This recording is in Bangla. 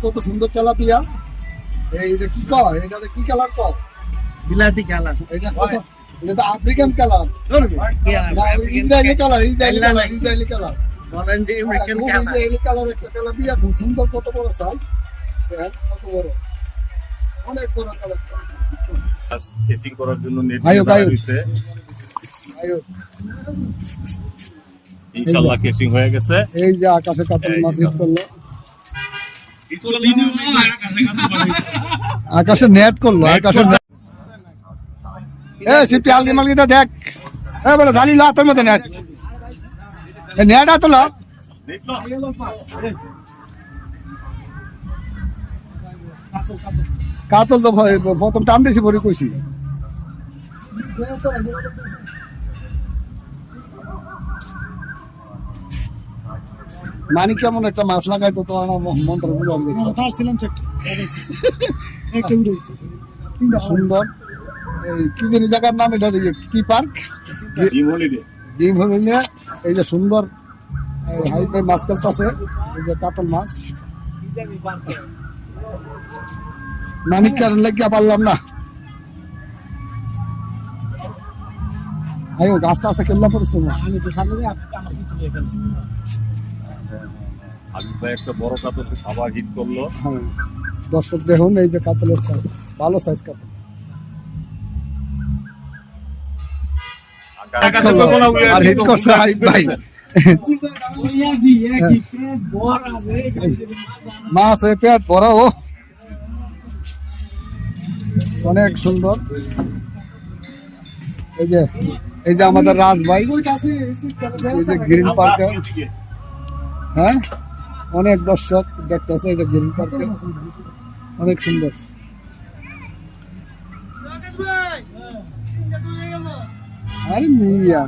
কত সুন্দর তেলাপিয়া। এইটা কি কয়, এটা কি কালার কয়? বিলাতি কালার। এটা তো African colour, Israeli colour, Israeli colour বলেন যে আমেরিকান কালার। ইসরায়েলি কালার একটা তেলাপিয়া, খুব সুন্দর। কত বড় সাইজ, কত বড়, অনেক বড় তেলাপিয়া। কেচিং করার জন্য নেট আয়ুক, আয়ুক। দিয়েছে। আয়ুক। ইনশাআল্লাহ কেচিং হয়ে গেছে। এই যে আকাশে কাতল মাছ হিট করলো, আকাশে নেট করলো, আকাশে সিপি আলগি মালগিটা দেখ, বলে জানি লা তোর মধ্যে নেট, নেট আতলো কাতল তো প্রথম টান দিয়েছি ভরি কইছি। মানিক কেমন একটা মাছ লাগাইতো তো আমার মনটা বুঝলাম সুন্দর। এই কি জানি জায়গার নাম, এটা কি পার্ক, গেম হলিডে। এই যে সুন্দর হাই ফাই মাছ খেলতেছে, এই যে কাতল মাছ। মানিক কারণ লাগিয়া পারলাম না, আয়ো আস্তে আস্তে খেললাম পরিশ্রম। হাবিব ভাই একটা বড় কাতল আবার হিট করলো। হ্যাঁ, দর্শক দেখুন এই যে কাতলের সাইজ, ভালো সাইজ কাতল। আর হিট করছে হাবিব ভাই, মাছ পেট বড়, ও অনেক সুন্দর। এই যে আমাদের রাজ ভাই, এই যে গ্রিন পার্কে, হ্যাঁ অনেক দর্শক দেখতেছে, এটা গ্রিন পার্কে অনেক সুন্দর। আরে মিয়া